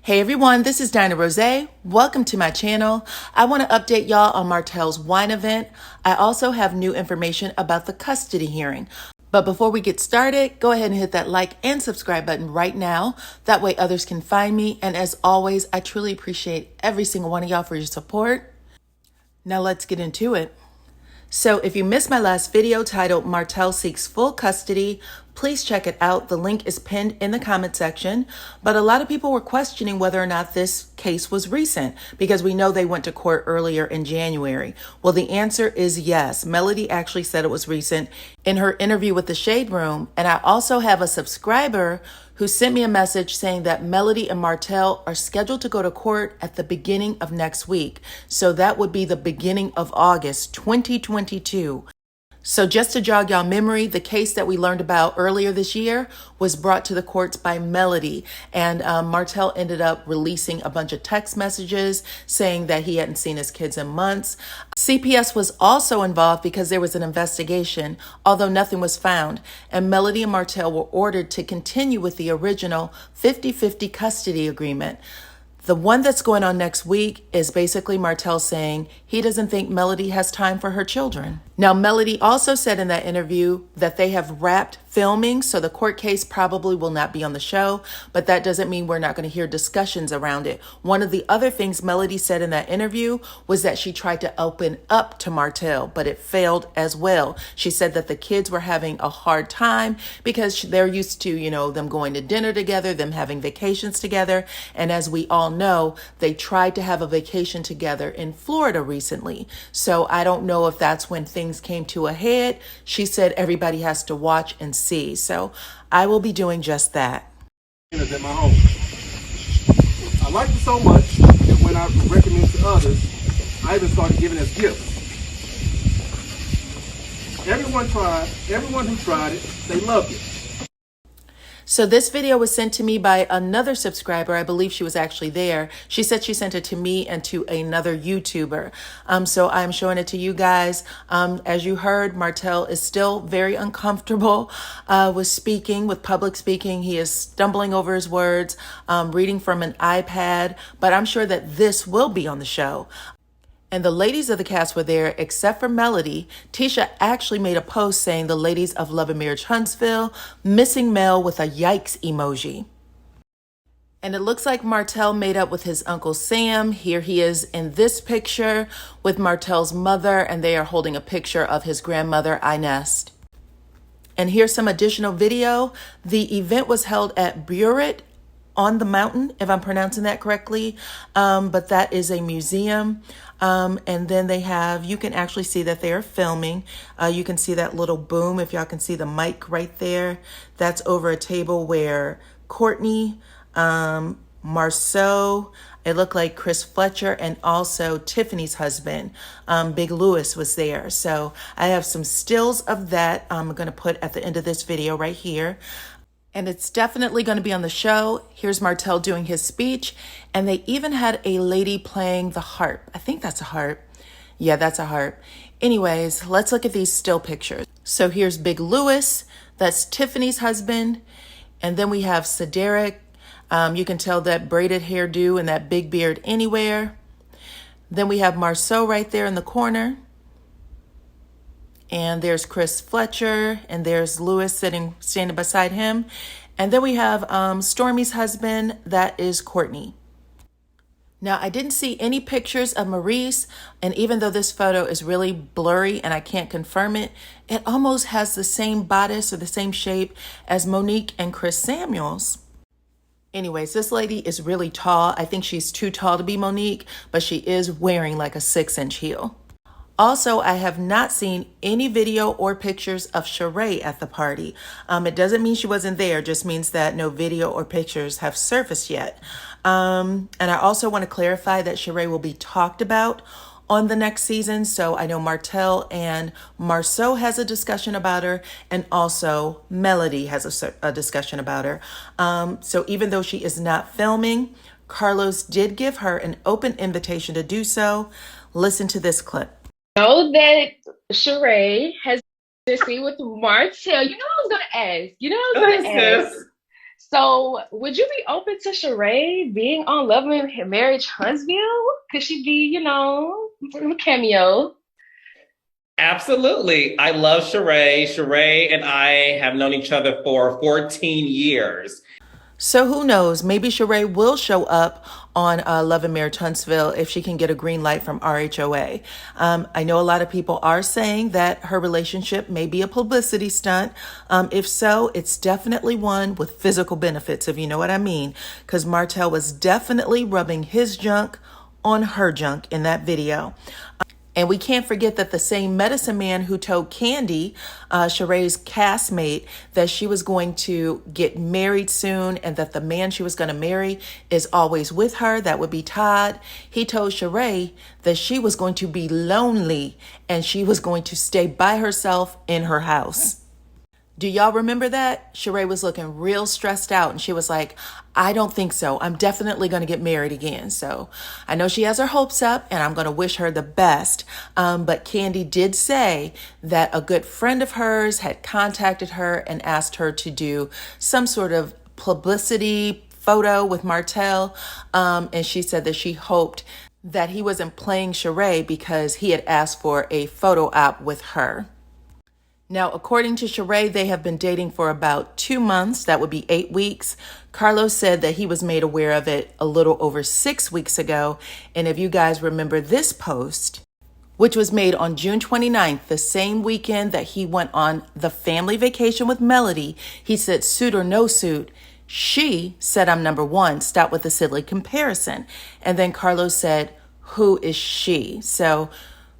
Hey everyone, this is DyanaRozay. Welcome to my channel. I want to update y'all on Martell's wine event. I also have new information about the custody hearing. But before we get started, go ahead and hit that like and subscribe button right now. That way others can find me. And as always, I truly appreciate every single one of y'all for your support. Now let's get into it. So if you missed my last video titled Martell Seeks Full Custody, please check it out. The link is pinned in the comment section. But a lot of people were questioning whether or not this case was recent because we know they went to court earlier in January. Well, the answer is yes. Melody actually said it was recent in her interview with the Shade Room. And I also have a subscriber who sent me a message saying that Melody and Martell are scheduled to go to court at the beginning of next week. So that would be the beginning of August 2022. So just to jog y'all memory, the case that we learned about earlier this year was brought to the courts by Melody, and Martell ended up releasing a bunch of text messages saying that he hadn't seen his kids in months. CPS was also involved because there was an investigation, although nothing was found, and Melody and Martell were ordered to continue with the original 50-50 custody agreement. The one that's going on next week is basically Martell saying he doesn't think Melody has time for her children. Now, Melody also said in that interview that they have wrapped filming, so the court case probably will not be on the show, but that doesn't mean we're not going to hear discussions around it. One of the other things Melody said in that interview was that she tried to open up to Martell, but it failed as well. She said that the kids were having a hard time because they're used to, them going to dinner together, them having vacations together, and as we all know, they tried to have a vacation together in Florida recently. So I don't know if that's when things came to a head. She said everybody has to watch and see. So I will be doing just that. At my home. I liked it so much that when I recommend to others, I even started giving as gifts. Everyone who tried it, they loved it. So this video was sent to me by another subscriber. I believe she was actually there. She said she sent it to me and to another YouTuber. So I'm showing it to you guys. As you heard, Martell is still very uncomfortable with public speaking. He is stumbling over his words, reading from an iPad, but I'm sure that this will be on the show. And the ladies of the cast were there, except for Melody. Tisha actually made a post saying the ladies of Love and Marriage Huntsville, missing Mel with a yikes emoji. And it looks like Martell made up with his Uncle Sam. Here he is in this picture with Martell's mother, and they are holding a picture of his grandmother, Inez. And here's some additional video. The event was held at Burett on the Mountain, if I'm pronouncing that correctly, but that is a museum. And then they have, you can actually see that they're filming. You can see that little boom, if y'all can see the mic right there. That's over a table where Courtney, Marceau, it looked like Chris Fletcher, and also Tiffany's husband, Big Louis, was there. So I have some stills of that I'm going to put at the end of this video right here. And it's definitely going to be on the show. Here's Martell doing his speech. And they even had a lady playing the harp. I think that's a harp. Yeah, that's a harp. Anyways, let's look at these still pictures. So here's Big Louis. That's Tiffany's husband. And then we have Cedric. You can tell that braided hairdo and that big beard anywhere. Then we have Marceau right there in the corner. And there's Chris Fletcher, and there's Louis standing beside him. And then we have Stormy's husband, that is Courtney. Now, I didn't see any pictures of Maurice, and even though this photo is really blurry and I can't confirm it, it almost has the same bodice or the same shape as Monique and Chris Samuels. Anyways, this lady is really tall. I think she's too tall to be Monique, but she is wearing like a 6-inch heel. Also, I have not seen any video or pictures of Sheree at the party. It doesn't mean she wasn't there, just means that no video or pictures have surfaced yet. And I also want to clarify that Sheree will be talked about on the next season. So I know Martell and Marceau has a discussion about her, and also Melody has a discussion about her. So even though she is not filming, Carlos did give her an open invitation to do so. Listen to this clip. Know that Sheree has to see with Martell. You know I was gonna ask. So, would you be open to Sheree being on Love and Marriage Huntsville? Could she be, a cameo? Absolutely. I love Sheree. Sheree and I have known each other for 14 years. So who knows? Maybe Sheree will show up on Love and Marriage Huntsville if she can get a green light from RHOA. I know a lot of people are saying that her relationship may be a publicity stunt. If so, it's definitely one with physical benefits, if you know what I mean, because Martell was definitely rubbing his junk on her junk in that video. And we can't forget that the same medicine man who told Candy, Sheree's castmate, that she was going to get married soon and that the man she was going to marry is always with her, that would be Todd. He told Sheree that she was going to be lonely and she was going to stay by herself in her house. Do y'all remember that? Sheree was looking real stressed out and she was like, I don't think so. I'm definitely going to get married again. So I know she has her hopes up and I'm going to wish her the best. But Candy did say that a good friend of hers had contacted her and asked her to do some sort of publicity photo with Martell. And she said that she hoped that he wasn't playing Sheree because he had asked for a photo op with her. Now, according to Sheree, they have been dating for about 2 months. That would be 8 weeks. Carlos said that he was made aware of it a little over 6 weeks ago. And if you guys remember this post, which was made on June 29th, the same weekend that he went on the family vacation with Melody, he said, suit or no suit. She said, I'm number one. Stop with the silly comparison. And then Carlos said, who is she? So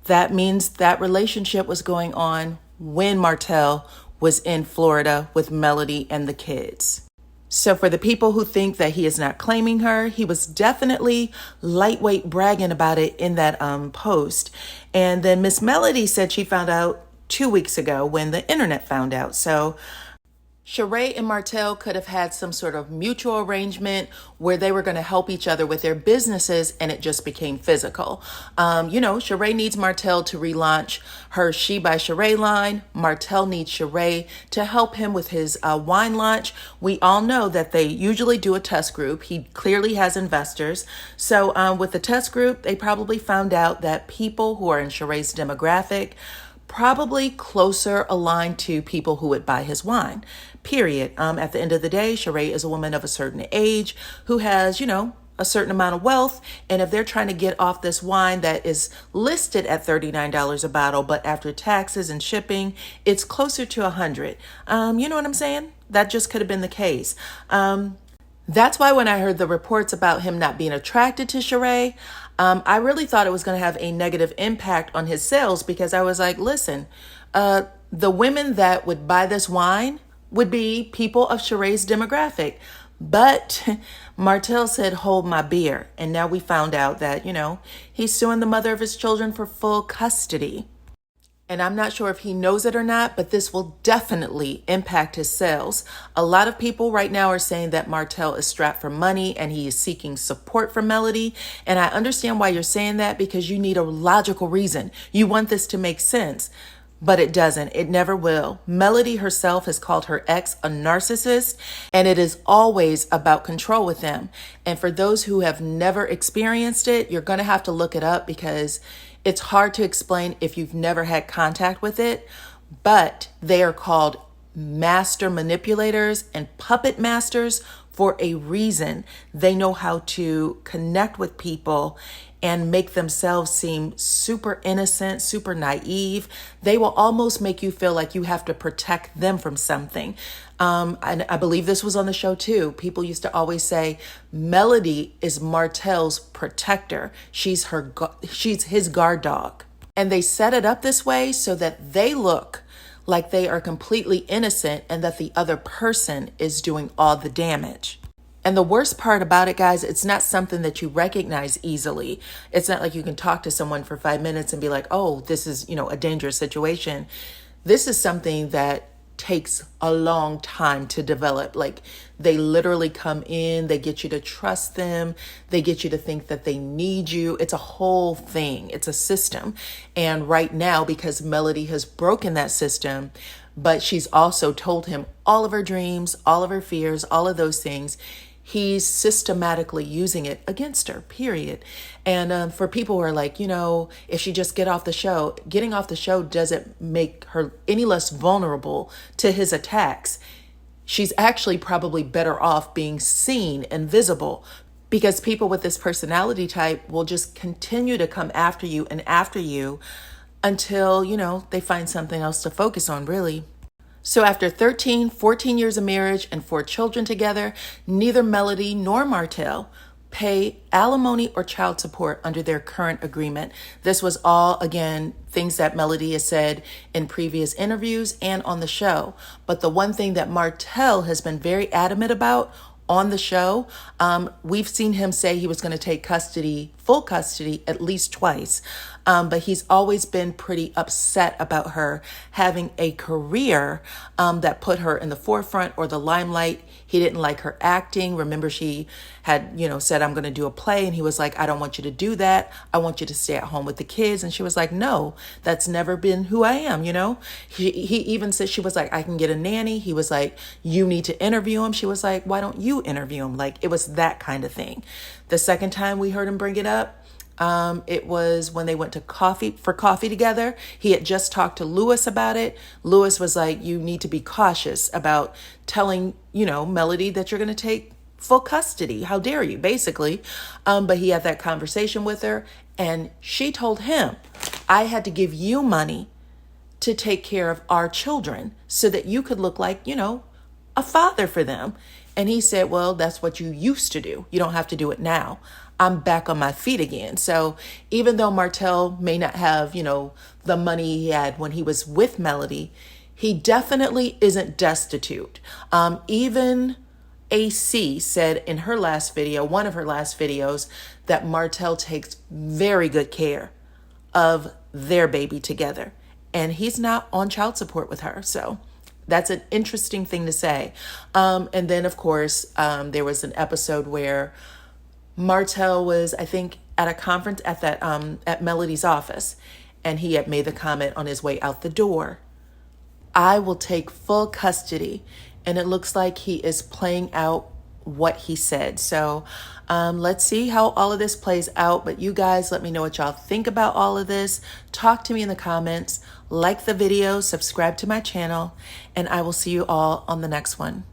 that means that relationship was going on when Martell was in Florida with Melody and the kids. So for the people who think that he is not claiming her, he was definitely lightweight bragging about it in that post. And then Miss Melody said she found out 2 weeks ago when the internet found out. So Sheree and Martell could have had some sort of mutual arrangement where they were going to help each other with their businesses and it just became physical. Sheree needs Martell to relaunch her She by Sheree line. Martell needs Sheree to help him with his wine launch. We all know that they usually do a test group. He clearly has investors. So with the test group, they probably found out that people who are in Sheree's demographic probably closer aligned to people who would buy his wine, period. At the end of the day, Sheree is a woman of a certain age who has, a certain amount of wealth. And if they're trying to get off this wine that is listed at $39 a bottle, but after taxes and shipping, it's closer to $100. You know what I'm saying? That just could have been the case. That's why when I heard the reports about him not being attracted to Sheree, I really thought it was going to have a negative impact on his sales because I was like, listen, the women that would buy this wine would be people of Sheree's demographic. But Martell said, hold my beer. And now we found out that, he's suing the mother of his children for full custody. And I'm not sure if he knows it or not, but this will definitely impact his sales. A lot of people right now are saying that Martell is strapped for money and he is seeking support from Melody. And I understand why you're saying that because you need a logical reason. You want this to make sense, but it doesn't. It never will. Melody herself has called her ex a narcissist, and it is always about control with them. And for those who have never experienced it, you're going to have to look it up because it's hard to explain if you've never had contact with it, but they are called master manipulators and puppet masters for a reason. They know how to connect with people and make themselves seem super innocent, super naive. They will almost make you feel like you have to protect them from something. And I believe this was on the show too. People used to always say, Melody is Martell's protector. She's his guard dog. And they set it up this way so that they look like they are completely innocent and that the other person is doing all the damage. And the worst part about it, guys, it's not something that you recognize easily. It's not like you can talk to someone for 5 minutes and be like, oh, this is, a dangerous situation. This is something that takes a long time to develop. Like, they literally come in, they get you to trust them, they get you to think that they need you. It's a whole thing, it's a system. And right now, because Melody has broken that system, but she's also told him all of her dreams, all of her fears, all of those things, he's systematically using it against her, period. And for people who are like, if she just getting off the show doesn't make her any less vulnerable to his attacks. She's actually probably better off being seen and visible, because people with this personality type will just continue to come after you and after you until, they find something else to focus on, really. So after 14 years of marriage and 4 children together, neither Melody nor Martell pay alimony or child support under their current agreement. This was all, again, things that Melody has said in previous interviews and on the show. But the one thing that Martell has been very adamant about on the show, we've seen him say he was going to take full custody at least twice. But he's always been pretty upset about her having a career that put her in the forefront or the limelight. He didn't like her acting. Remember, she had, said, I'm going to do a play. And he was like, I don't want you to do that. I want you to stay at home with the kids. And she was like, no, that's never been who I am. He even said, she was like, I can get a nanny. He was like, you need to interview him. She was like, why don't you interview him? Like, it was that kind of thing. The second time we heard him bring it up, it was when they went to coffee together. He had just talked to Lewis about it. Lewis was like, you need to be cautious about telling, Melody that you're going to take full custody. How dare you, basically. But he had that conversation with her, and she told him, I had to give you money to take care of our children so that you could look like, a father for them. And he said, well, that's what you used to do. You don't have to do it now. I'm back on my feet again. So even though Martell may not have, the money he had when he was with Melody, he definitely isn't destitute. Even AC said in her last video, one of her last videos, that Martell takes very good care of their baby together. And he's not on child support with her. So that's an interesting thing to say. And then, of course, there was an episode where Martell was, I think, at a conference at Melody's office, and he had made the comment on his way out the door, I will take full custody. And it looks like he is playing out what he said. So let's see how all of this plays out. But you guys, let me know what y'all think about all of this. Talk to me in the comments. Like the video, subscribe to my channel, and I will see you all on the next one.